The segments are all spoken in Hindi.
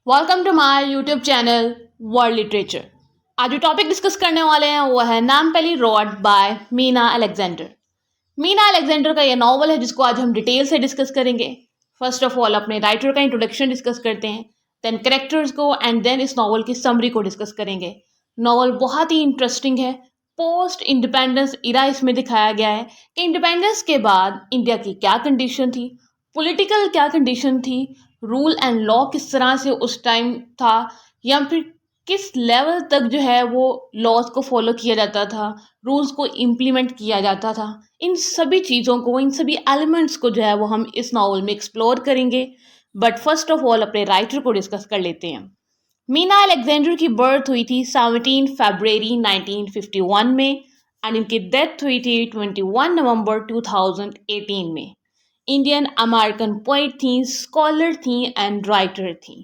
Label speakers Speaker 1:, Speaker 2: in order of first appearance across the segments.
Speaker 1: Welcome to my YouTube channel world literature. आज जो टॉपिक डिस्कस करने वाले हैं वो है Nampally road by Meena Alexander. Meena Alexander का ये नॉवल है जिसको आज हम डिटेल से डिस्कस करेंगे। फर्स्ट ऑफ ऑल अपने राइटर का इंट्रोडक्शन डिस्कस करते हैं, देन करेक्टर्स को एंड देन इस नॉवल की समरी को डिस्कस करेंगे। नॉवल बहुत ही इंटरेस्टिंग है। पोस्ट इंडिपेंडेंस इरा इसमें दिखाया गया है कि इंडिपेंडेंस के बाद इंडिया की क्या कंडीशन थी, पॉलिटिकल क्या कंडीशन थी, रूल एंड लॉ किस तरह से उस टाइम था, या फिर किस लेवल तक जो है वो लॉज को फॉलो किया जाता था, रूल्स को इम्प्लीमेंट किया जाता था। इन सभी चीज़ों को, इन सभी एलिमेंट्स को जो है वो हम इस नावल में एक्सप्लोर करेंगे। बट फर्स्ट ऑफ ऑल अपने राइटर को डिस्कस कर लेते हैं। मीना अलेक्जेंडर की बर्थ हुई थी 17 फरवरी 1951 में एंड इनकी डेथ हुई थी 21 नवंबर 2018 में। इंडियन अमेरिकन पोइट थी, स्कॉलर थी एंड राइटर थी।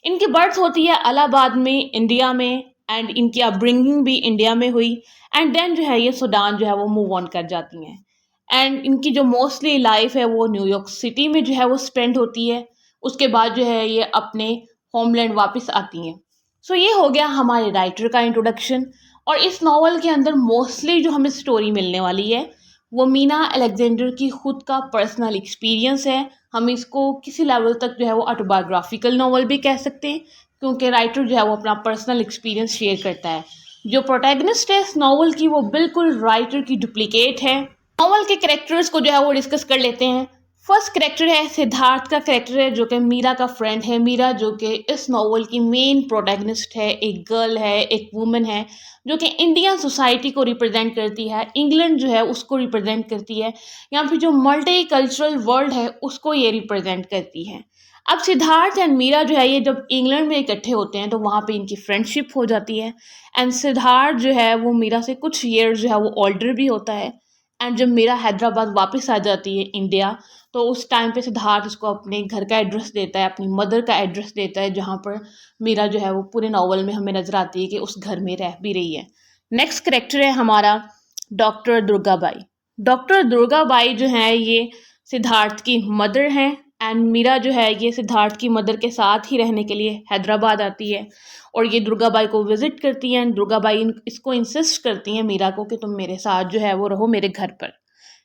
Speaker 1: इनकी बर्थ होती है इलाहाबाद में, इंडिया में, एंड इनकी अपब्रिंगिंग भी इंडिया में हुई एंड देन जो है ये सूडान जो है वो मूव ऑन कर जाती हैं। एंड इनकी जो मोस्टली लाइफ है वो न्यूयॉर्क सिटी में जो है वो स्पेंड होती है। उसके बाद जो है ये अपने होमलैंड वापस आती हैं। सो ये हो गया हमारे राइटर का इंट्रोडक्शन। और इस नावल के अंदर मोस्टली जो हमें स्टोरी मिलने वाली है वो मीना अलेक्जेंडर की खुद का पर्सनल एक्सपीरियंस है। हम इसको किसी लेवल तक जो है वो ऑटोबायोग्राफिकल नावल भी कह सकते हैं, क्योंकि राइटर जो है वो अपना पर्सनल एक्सपीरियंस शेयर करता है। जो प्रोटैगनिस्ट है इस नावल की वो बिल्कुल राइटर की डुप्लीकेट है। नावल के कैरेक्टर्स को जो है वो डिस्कस कर लेते हैं। फर्स्ट कैरेक्टर है सिद्धार्थ का कैरेक्टर है, जो कि मीरा का फ्रेंड है। मीरा जो कि इस नावल की मेन प्रोटैगनिस्ट है, एक गर्ल है, एक वुमन है जो कि इंडियन सोसाइटी को रिप्रेजेंट करती है, इंग्लैंड जो है उसको रिप्रेजेंट करती है, या फिर जो मल्टी कल्चरल वर्ल्ड है उसको ये रिप्रेजेंट करती है। अब सिद्धार्थ एंड मीरा जो है ये जब इंग्लैंड में इकट्ठे होते हैं तो वहाँ पे इनकी फ्रेंडशिप हो जाती है। एंड सिद्धार्थ जो है वो मीरा से कुछ ईयर्स जो है वो ओल्डर भी होता है। एंड जब मीरा हैदराबाद वापस आ जाती है इंडिया, तो उस टाइम पे सिद्धार्थ उसको अपने घर का एड्रेस देता है, अपनी मदर का एड्रेस देता है, जहाँ पर मीरा जो है वो पूरे नावल में हमें नजर आती है कि उस घर में रह भी रही है। नेक्स्ट करेक्टर है हमारा डॉक्टर दुर्गाबाई। डॉक्टर दुर्गाबाई जो है ये सिद्धार्थ की मदर हैं एंड मीरा जो है ये सिद्धार्थ की मदर के साथ ही रहने के लिए हैदराबाद आती है और ये दुर्गाबाई को विजिट करती हैं। दुर्गाबाई इसको इंसिस्ट करती हैं मीरा को कि तुम मेरे साथ जो है वो रहो मेरे घर पर।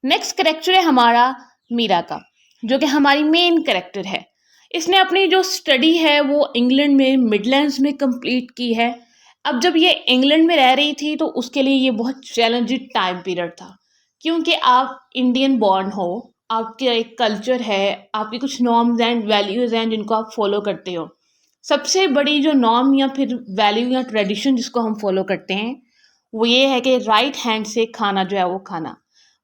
Speaker 1: नेक्स्ट करेक्टर है हमारा मीरा का, जो कि हमारी मेन करेक्टर है। इसने अपनी जो स्टडी है वो इंग्लैंड में मिडलैंड्स में कंप्लीट की है। अब जब ये इंग्लैंड में रह रही थी तो उसके लिए ये बहुत चैलेंजिंग टाइम पीरियड था, क्योंकि आप इंडियन बॉर्न हो, आपका एक कल्चर है, आपकी कुछ नॉर्म्स एंड वैल्यूज़ हैं जिनको आप फॉलो करते हो। सबसे बड़ी जो नॉर्म या फिर वैल्यू या ट्रेडिशन जिसको हम फॉलो करते हैं वो ये है कि राइट हैंड से खाना जो है वो खाना।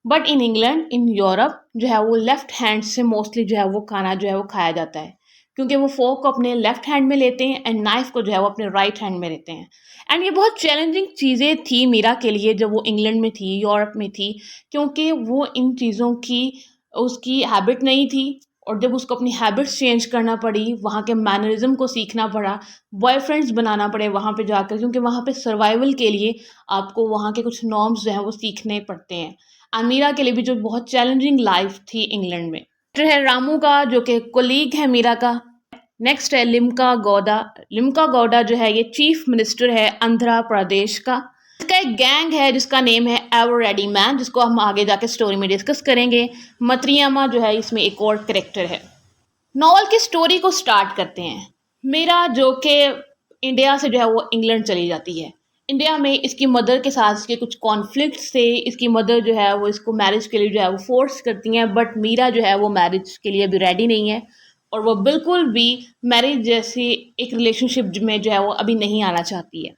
Speaker 1: But in England, in Europe जो है वो लेफ्ट हैंड से मोस्टली जो है वो खाना जो है वो खाया जाता है, क्योंकि वो फोक को अपने लेफ्ट हैंड में लेते हैं एंड नाइफ को जो है वो अपने राइट हैंड में लेते हैं। एंड ये बहुत चैलेंजिंग चीज़ें थी मीरा के लिए जब वो इंग्लैंड में थी, यूरोप में थी, क्योंकि वो इन चीज़ों की उसकी हैबिट नहीं थी। और जब उसको अपनी हैबिट्स चेंज करना पड़ी, वहाँ के मैनरिज्म को सीखना पड़ा, बॉयफ्रेंड्स बनाना पड़े वहाँ पे जाकर, क्योंकि वहाँ पे सर्वाइवल के लिए आपको वहाँ के कुछ नॉर्म्स जो हैं वो सीखने पड़ते हैं। मीरा के लिए भी जो बहुत चैलेंजिंग लाइफ थी इंग्लैंड में। फिर है रामू का, जो कि कोलीग है मीरा का। नेक्स्ट है लिम्का गौडा। लिम्का गौडा जो है ये चीफ मिनिस्टर है आंध्र प्रदेश का। इसका एक गैंग है जिसका नेम है एवर रेडी मैन, जिसको हम आगे जाके स्टोरी में डिस्कस करेंगे। मत्रियामा जो है इसमें एक और करेक्टर है। नॉवल की स्टोरी को स्टार्ट करते हैं। मीरा जो कि इंडिया से जो है वो इंग्लैंड चली जाती है। इंडिया में इसकी मदर के साथ इसके कुछ कॉन्फ्लिक्ट से इसकी मदर जो है वो इसको मैरिज के लिए जो है वो फोर्स करती हैं, बट मीरा जो है वो मैरिज के लिए अभी रेडी नहीं है और वो बिल्कुल भी मैरिज जैसी एक रिलेशनशिप में जो है वो अभी नहीं आना चाहती है।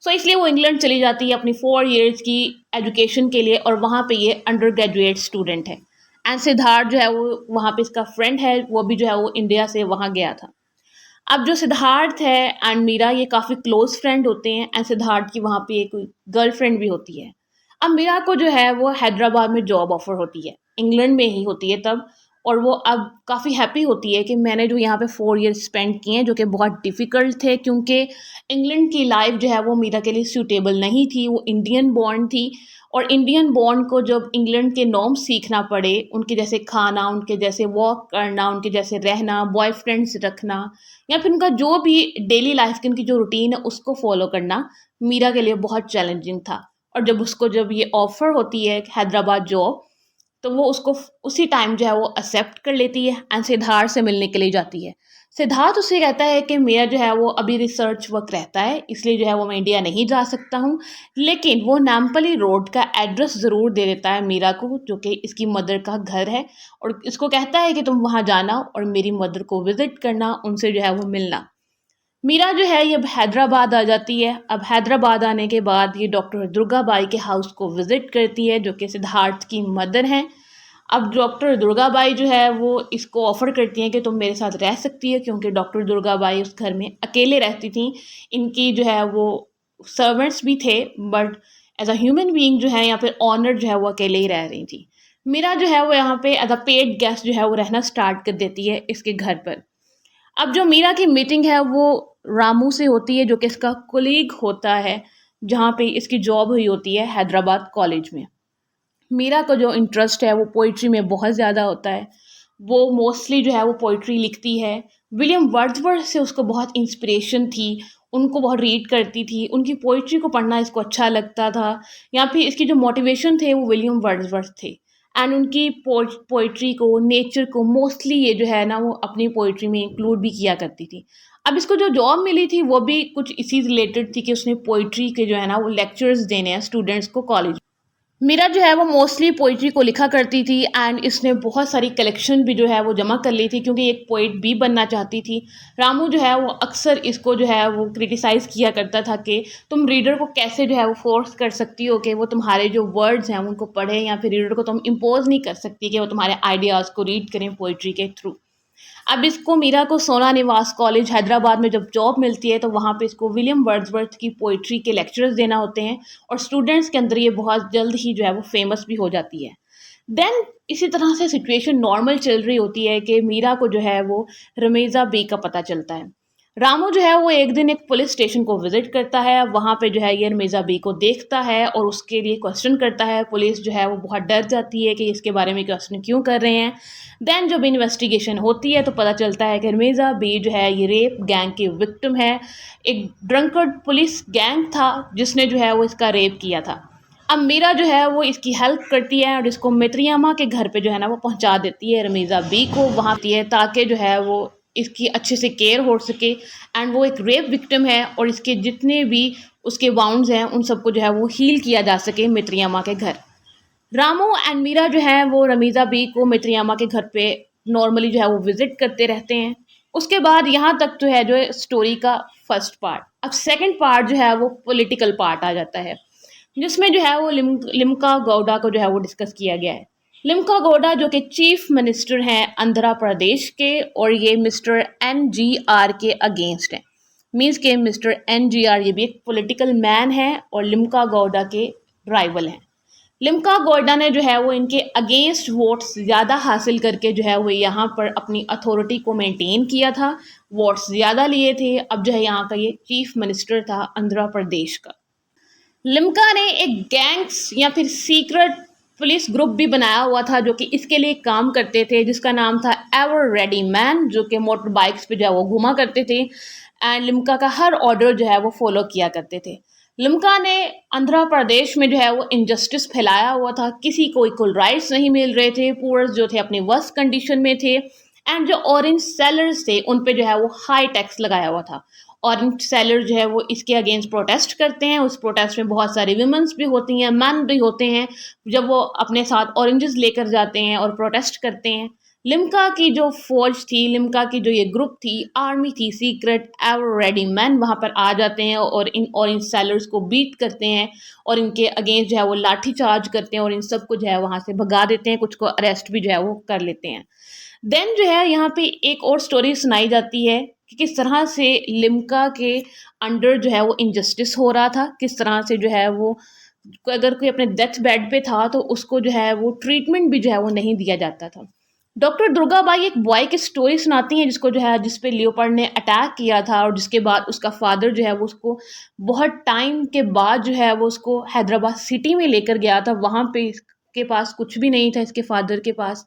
Speaker 1: सो इसलिए वो इंग्लैंड चली जाती है अपनी 4 years की एजुकेशन के लिए और वहाँ पे ये अंडर ग्रेजुएट स्टूडेंट है। एंड सिद्धार्थ जो है वो वहाँ पे इसका फ्रेंड है, वो भी जो है वो इंडिया से वहाँ गया था। अब जो सिद्धार्थ है एंड मीरा ये काफ़ी क्लोज फ्रेंड होते हैं एंड सिद्धार्थ की वहाँ पे एक गर्लफ्रेंड भी होती है। अब मीरा को जो है वो हैदराबाद में जॉब ऑफर होती है, इंग्लैंड में ही होती है तब, और वो अब काफ़ी हैप्पी होती है कि मैंने जो यहाँ पे 4 ईयर स्पेंड किए हैं जो कि बहुत डिफ़िकल्ट थे, क्योंकि इंग्लैंड की लाइफ जो है वो मीरा के लिए सूटेबल नहीं थी। वो इंडियन बॉर्न थी और इंडियन बॉर्न को जब इंग्लैंड के नॉर्म्स सीखना पड़े, उनके जैसे खाना, उनके जैसे वॉक करना, उनके जैसे रहना, बॉयफ्रेंड्स रखना, या फिर उनका जो भी डेली लाइफ की उनकी जो रूटीन है उसको फॉलो करना मीरा के लिए बहुत चैलेंजिंग था। और जब ये ऑफ़र होती है हैदराबाद जॉब, तो वो उसको उसी टाइम जो है वो एक्सेप्ट कर लेती है एंड सिद्धार्थ से मिलने के लिए जाती है। सिद्धार्थ उससे कहता है कि मेरा जो है वो अभी रिसर्च वर्क रहता है, इसलिए जो है वो मैं इंडिया नहीं जा सकता हूँ। लेकिन वो नामपली रोड का एड्रेस ज़रूर दे देता है मीरा को, जो कि इसकी मदर का घर है, और इसको कहता है कि तुम वहाँ जाना और मेरी मदर को विज़िट करना, उनसे जो है वो मिलना। मीरा जो है ये अब हैदराबाद आ जाती है। अब हैदराबाद आने के बाद ये डॉक्टर दुर्गाबाई के हाउस को विज़िट करती है, जो कि सिद्धार्थ की मदर हैं। अब डॉक्टर दुर्गाबाई जो है वो इसको ऑफ़र करती हैं कि तुम मेरे साथ रह सकती है, क्योंकि डॉक्टर दुर्गाबाई उस घर में अकेले रहती थीं। इनकी जो है वो सर्वेंट्स भी थे, but as a human being जो है या फिर ऑनर जो है वो अकेले ही रह रही थी। मीरा जो है वो यहाँ पे एज़ अ पेड गेस्ट जो है वो रहना स्टार्ट कर देती है इसके घर पर। अब जो मीरा की मीटिंग है वो रामू से होती है, जो कि इसका कोलीग होता है, जहाँ पे इसकी जॉब हुई होती है हैदराबाद कॉलेज में। मीरा को जो इंटरेस्ट है वो पोइट्री में बहुत ज़्यादा होता है। वो मोस्टली जो है वो पोइट्री लिखती है। विलियम वर्ड्सवर्थ से उसको बहुत इंस्पिरेशन थी, उनको बहुत रीड करती थी, उनकी पोइट्री को पढ़ना इसको अच्छा लगता था, या फिर इसकी जो मोटिवेशन थे वो विलियम वर्ड्सवर्थ थे। एंड उनकी पोइट्री को, नेचर को मोस्टली ये जो है ना वो अपनी पोइट्री में इंक्लूड भी किया करती थी। अब इसको जो जॉब मिली थी वो भी कुछ इसी रिलेटेड थी कि उसने पोइट्री के जो है ना वो लेक्चर्स देने हैं स्टूडेंट्स को कॉलेज। मीरा जो है वो मोस्टली पोइट्री को लिखा करती थी एंड इसने बहुत सारी कलेक्शन भी जो है वो जमा कर ली थी, क्योंकि एक पोइट भी बनना चाहती थी। रामू जो है वो अक्सर इसको जो है वो क्रिटिसाइज़ किया करता था कि तुम रीडर को कैसे जो है वो फोर्स कर सकती हो कि वो तुम्हारे जो वर्ड्स हैं उनको पढ़ें, या फिर रीडर को तुम इम्पोज नहीं कर सकती कि वो तुम्हारे आइडियाज़ को रीड करें पोइट्री के थ्रू। अब इसको मीरा को सोना निवास कॉलेज हैदराबाद में जब जॉब मिलती है, तो वहाँ पे इसको विलियम वर्ड्सवर्थ की पोइट्री के लेक्चर्स देना होते हैं, और स्टूडेंट्स के अंदर ये बहुत जल्द ही जो है वो फेमस भी हो जाती है। देन इसी तरह से सिचुएशन नॉर्मल चल रही होती है कि मीरा को जो है वो रमीज़ा बी का पता चलता है। रामू जो है वो एक दिन एक पुलिस स्टेशन को विज़िट करता है, वहाँ पे जो है ये रमीज़ा बी को देखता है और उसके लिए क्वेश्चन करता है। पुलिस जो है वो बहुत डर जाती है कि इसके बारे में क्वेश्चन क्यों कर रहे हैं। देन जब इन्वेस्टिगेशन होती है तो पता चलता है कि रमीज़ा बी जो है ये रेप गैंग की विक्टिम है। एक ड्रंकर्ड पुलिस गैंग था जिसने जो है वो इसका रेप किया था। अब मीरा जो है वो इसकी हेल्प करती है और इसको मित्रियामा के घर पे जो है ना वो पहुंचा देती है रमीज़ा बी को, वहाँ आती है ताकि जो है वो इसकी अच्छे से केयर हो सके। एंड वो एक रेप विक्टिम है और इसके जितने भी उसके वाउंड्स हैं उन सबको जो है वो हील किया जा सके मित्रियामा के घर। रामू एंड मीरा जो है वो रमीज़ा बी को मित्रियामा के घर पे नॉर्मली जो है वो विजिट करते रहते हैं। उसके बाद यहाँ तक जो है स्टोरी का फर्स्ट पार्ट। अब सेकंड पार्ट जो है वो पॉलिटिकल पार्ट आ जाता है, जिसमें जो है वो लिम्का गौडा को जो है वो डिस्कस किया गया है। लिम्का गौडा जो कि चीफ मिनिस्टर हैं आंध्र प्रदेश के, और ये मिस्टर NGR के अगेंस्ट हैं। मीन्स के मिस्टर NGR ये भी एक पॉलिटिकल मैन है और लिम्का गौडा के राइवल हैं। लिम्का गौडा ने जो है वो इनके अगेंस्ट वोट्स ज़्यादा हासिल करके जो है वो यहाँ पर अपनी अथॉरिटी को मेंटेन किया था, वोट्स ज़्यादा लिए थे। अब जो है यहाँ का ये चीफ मिनिस्टर था आंध्र प्रदेश का। लिम्का ने एक गैंग्स या फिर सीक्रेट पुलिस ग्रुप भी बनाया हुआ था जो कि इसके लिए काम करते थे, जिसका नाम था एवर रेडी मैन, जो कि मोटर बाइक्स पे जो है वो घुमा करते थे एंड लिम्का का हर ऑर्डर जो है वो फॉलो किया करते थे। लिम्का ने आंध्र प्रदेश में जो है वो इनजस्टिस फैलाया हुआ था, किसी को इक्वल राइट्स नहीं मिल रहे थे, पुअर्स जो थे अपनी वर्स्ट कंडीशन में थे, एंड जो ऑरेंज सेलर्स थे उन पे जो है वो हाई टैक्स लगाया हुआ था। ऑरेंज सेलर जो है वो इसके अगेंस्ट प्रोटेस्ट करते हैं, उस प्रोटेस्ट में बहुत सारी विमेंस भी होती हैं, मैन भी होते हैं, जब वो अपने साथ ऑरेंजेस लेकर जाते हैं और प्रोटेस्ट करते हैं। लिम्का की जो फौज थी, लिम्का की जो ये ग्रुप थी, आर्मी थी, सीक्रेट एवर रेडी मैन वहाँ पर आ जाते हैं और इन ऑरेंज सेलर्स को बीट करते हैं और इनके अगेंस्ट जो है वो लाठी चार्ज करते हैं और इन सबको जो है वहाँ से भगा देते हैं, कुछ को अरेस्ट भी जो है वो कर लेते हैं। देन जो है यहाँ पे एक और स्टोरी सुनाई जाती है कि किस तरह से लिम्का के अंडर जो है वो इनजस्टिस हो रहा था, किस तरह से जो है वो अगर कोई अपने डेथ बेड पे था तो उसको जो है वो ट्रीटमेंट भी जो है वो नहीं दिया जाता था। डॉक्टर दुर्गाबाई एक बॉय की स्टोरी सुनाती हैं जिसको जो है जिस पे लियोपार्ड ने अटैक किया था और जिसके बाद उसका फादर जो है वो उसको बहुत टाइम के बाद जो है वो उसको हैदराबाद सिटी में लेकर गया था। वहाँ पे इसके पास कुछ भी नहीं था, इसके फादर के पास।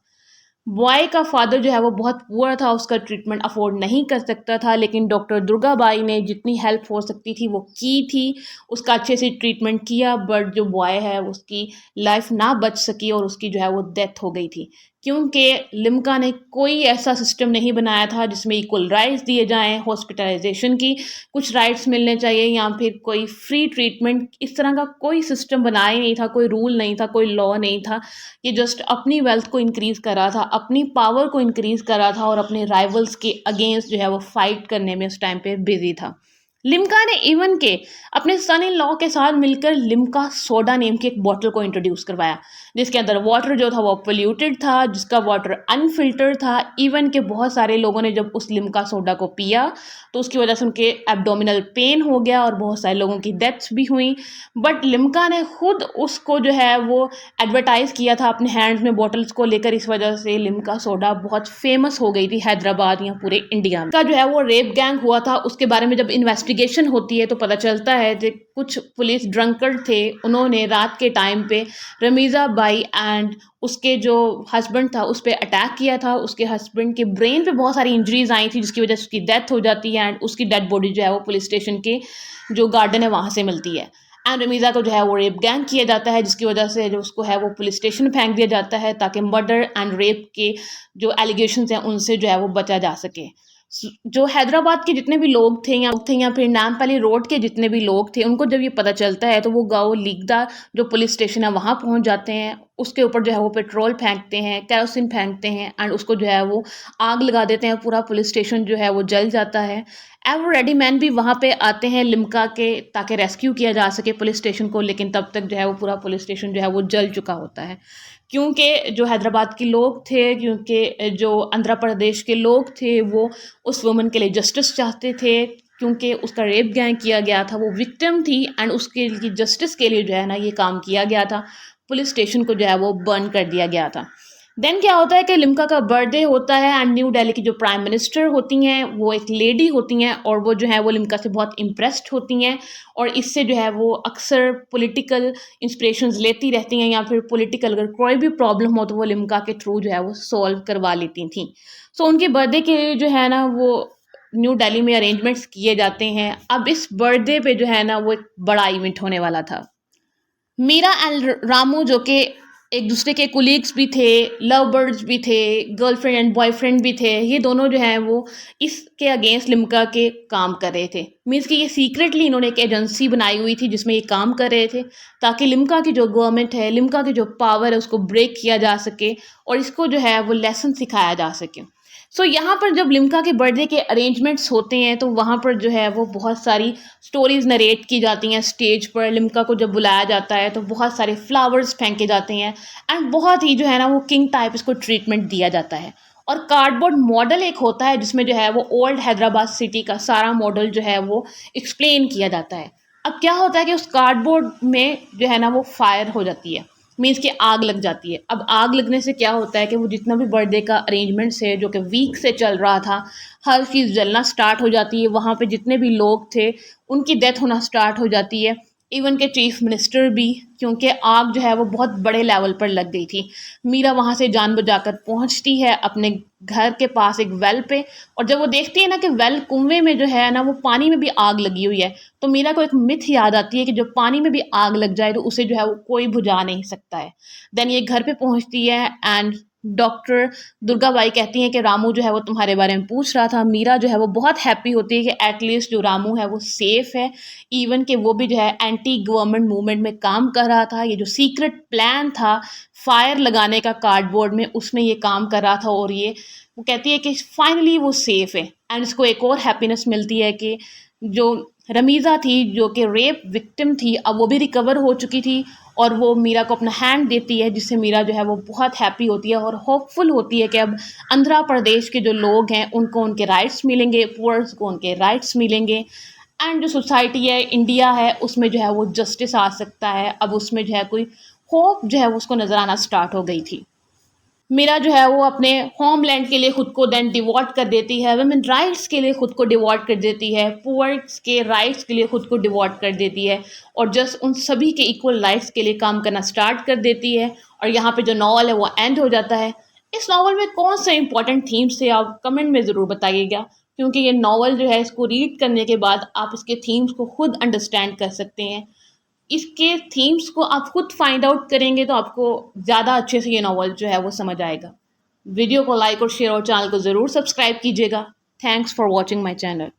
Speaker 1: बॉय का फादर जो है वो बहुत पुअर था, उसका ट्रीटमेंट अफोर्ड नहीं कर सकता था, लेकिन डॉक्टर दुर्गाबाई ने जितनी हेल्प हो सकती थी वो की थी। उसका अच्छे से ट्रीटमेंट किया, बट जो बॉय है उसकी लाइफ ना बच सकी और उसकी जो है वो डेथ हो गई थी, क्योंकि लिम्का ने कोई ऐसा सिस्टम नहीं बनाया था जिसमें इक्वल राइट्स दिए जाएं, हॉस्पिटलाइजेशन की कुछ राइट्स मिलने चाहिए या फिर कोई फ्री ट्रीटमेंट, इस तरह का कोई सिस्टम बनाया नहीं था, कोई रूल नहीं था, कोई लॉ नहीं था। ये जस्ट अपनी वेल्थ को इंक्रीज कर रहा था, अपनी पावर को इंक्रीज कर रहा था और अपने राइवल्स के अगेंस्ट जो है वो फाइट करने में उस टाइम पे बिजी था। लिम्का ने इवन के अपने सन इन लॉ के साथ मिलकर लिम्का सोडा नेम की एक बॉटल को इंट्रोड्यूस करवाया, जिसके अंदर वाटर जो था वो पोल्यूटेड था, जिसका वाटर अनफिल्टर्ड था। इवन के बहुत सारे लोगों ने जब उस लिम्का सोडा को पिया तो उसकी वजह से उनके एब्डोमिनल पेन हो गया और बहुत सारे लोगों की डेथ्स भी हुई। बट लिम्का ने खुद उसको जो है वो एडवर्टाइज किया था अपने हैंड्स में बॉटल्स को लेकर, इस वजह से लिम्का सोडा बहुत फेमस हो गई थी हैदराबाद या पूरे इंडिया में। का जो है वो रेप गैंग हुआ था, उसके बारे में जब इन्वेस्टिगेशन होती है तो पता चलता है कि कुछ पुलिस ड्रंकर्ड थे, उन्होंने रात के टाइम पे रमीज़ा बाई एंड उसके जो हस्बैंड था उस पर अटैक किया था। उसके हस्बैंड के ब्रेन पे बहुत सारी इंजरीज आई थी जिसकी वजह से उसकी डेथ हो जाती है एंड उसकी डेड बॉडी जो है वो पुलिस स्टेशन के जो गार्डन है वहाँ से मिलती है। एंड रमीज़ा को जो है वो रेप गैंग किया जाता है, जिसकी वजह से जो उसको है वो पुलिस स्टेशन में फेंक दिया जाता है ताकि मर्डर एंड रेप के जो एलिगेशंस हैं उनसे जो है वो बचा जा सके। जो हैदराबाद के जितने भी लोग थे या फिर नामपल्ली रोड के जितने भी लोग थे, उनको जब ये पता चलता है तो वो गाँव लीगदा जो पुलिस स्टेशन है वहाँ पहुँच जाते हैं। उसके ऊपर जो है वो पेट्रोल फेंकते हैं, केरोसिन फेंकते हैं एंड उसको जो है वो आग लगा देते हैं। पूरा पुलिस स्टेशन जो है वो जल जाता है। एवर रेडी मैन भी वहाँ पे आते हैं लिम्का के ताकि रेस्क्यू किया जा सके पुलिस स्टेशन को, लेकिन तब तक जो है वो पूरा पुलिस स्टेशन जो है वो जल चुका होता है, क्योंकि जो हैदराबाद के लोग थे, क्योंकि जो आंध्र प्रदेश के लोग थे वो उस वुमन के लिए जस्टिस चाहते थे, क्योंकि उसका रेप गैंग किया गया था, वो विक्टिम थी एंड उसके लिए जस्टिस के लिए जो है ना ये काम किया गया था। पुलिस स्टेशन को जो है वो बर्न कर दिया गया था। देन क्या होता है कि लिम्का का बर्थडे होता है एंड न्यू दिल्ली की जो प्राइम मिनिस्टर होती हैं वो एक लेडी होती हैं और वो जो है वो लिम्का से बहुत इम्प्रेस्ड होती हैं और इससे जो है वो अक्सर पॉलिटिकल इंस्पिरेशंस लेती रहती हैं या फिर पॉलिटिकल अगर कोई भी प्रॉब्लम हो तो वो लिम्का के थ्रू जो है वो सॉल्व करवा लेती थी। सो उनके बर्थडे के लिए जो है ना वो न्यू दिल्ली में अरेंजमेंट्स किए जाते हैं। अब इस बर्थडे पे जो है ना वो एक बड़ा इवेंट होने वाला था। मीरा एंड रामू जो कि एक दूसरे के कुलीग्स भी थे, लव बर्ड्स भी थे, गर्लफ्रेंड एंड बॉयफ्रेंड भी थे, ये दोनों जो हैं वो इसके अगेंस्ट लिम्का के काम कर रहे थे। मीन्स कि ये सीक्रेटली इन्होंने एक एजेंसी बनाई हुई थी जिसमें ये काम कर रहे थे ताकि लिम्का की जो गवर्नमेंट है, लिम्का की जो पावर है उसको ब्रेक किया जा सके और इसको जो है वो लेसन सिखाया जा सके। सो यहाँ पर जब लिम्का के बर्थडे के अरेंजमेंट्स होते हैं तो वहाँ पर जो है वो बहुत सारी स्टोरीज नरेट की जाती हैं। स्टेज पर लिम्का को जब बुलाया जाता है तो बहुत सारे फ्लावर्स फेंके जाते हैं एंड बहुत ही जो है ना वो किंग टाइप इसको ट्रीटमेंट दिया जाता है। और कार्डबोर्ड मॉडल एक होता है जिसमें जो है वो ओल्ड हैदराबाद सिटी का सारा मॉडल जो है वो एक्सप्लेन किया जाता है। अब क्या होता है कि उस कार्डबोर्ड में जो है ना वो फायर हो जाती है, मीन्स कि आग लग जाती है। अब आग लगने से क्या होता है कि वो जितना भी बर्थडे का अरेंजमेंट्स है जो कि वीक से चल रहा था, हर चीज़ जलना स्टार्ट हो जाती है। वहाँ पे जितने भी लोग थे उनकी डेथ होना स्टार्ट हो जाती है, इवन के चीफ मिनिस्टर भी, क्योंकि आग जो है वो बहुत बड़े लेवल पर लग गई थी। मीरा वहाँ से जान बचाकर पहुँचती है अपने घर के पास एक वेल पे, और जब वो देखती है ना कि वेल कुएं में जो है ना वो पानी में भी आग लगी हुई है, तो मीरा को एक मिथ याद आती है कि जब पानी में भी आग लग जाए तो उसे जो है वो कोई बुझा नहीं सकता है। देन ये घर पे पहुँचती है एंड डॉक्टर दुर्गाबाई कहती हैं कि रामू जो है वो तुम्हारे बारे में पूछ रहा था। मीरा जो है वो बहुत हैप्पी होती है कि एटलीस्ट जो रामू है वो सेफ़ है, इवन कि वो भी जो है एंटी गवर्नमेंट मूवमेंट में काम कर रहा था। ये जो सीक्रेट प्लान था फायर लगाने का कार्डबोर्ड में, उसमें ये काम कर रहा था और ये वो कहती है कि फाइनली वो सेफ़ है। एंड इसको एक और हैप्पीनेस मिलती है कि जो रमीज़ा थी जो कि रेप विक्टिम थी, अब वो भी रिकवर हो चुकी थी और वो मीरा को अपना हैंड देती है, जिससे मीरा जो है वो बहुत हैप्पी होती है और होपफुल होती है कि अब आंध्र प्रदेश के जो लोग हैं उनको उनके राइट्स मिलेंगे, पुअर्स को उनके राइट्स मिलेंगे एंड जो सोसाइटी है इंडिया है उसमें जो है वो जस्टिस आ सकता है। अब उसमें जो है कोई होप जो है वो उसको नज़र आना स्टार्ट हो गई थी। मीरा जो है वो अपने होमलैंड के लिए खुद को देन डिवोट कर देती है, वुमेन राइट्स के लिए खुद को डिवोट कर देती है, पुअर्स के राइट्स के लिए खुद को डिवोट कर देती है और जस्ट उन सभी के इक्वल राइट्स के लिए काम करना स्टार्ट कर देती है। और यहाँ पे जो नॉवल है वो एंड हो जाता है। इस नॉवल में कौन से इंपॉर्टेंट थीम्स थे आप कमेंट में ज़रूर बताइएगा, क्योंकि ये नॉवल जो है इसको रीड करने के बाद आप इसके थीम्स को खुद अंडरस्टैंड कर सकते हैं। इसके थीम्स को आप खुद फाइंड आउट करेंगे तो आपको ज़्यादा अच्छे से ये नॉवल जो है वो समझ आएगा। वीडियो को लाइक और शेयर और चैनल को ज़रूर सब्सक्राइब कीजिएगा। Thanks for watching my channel.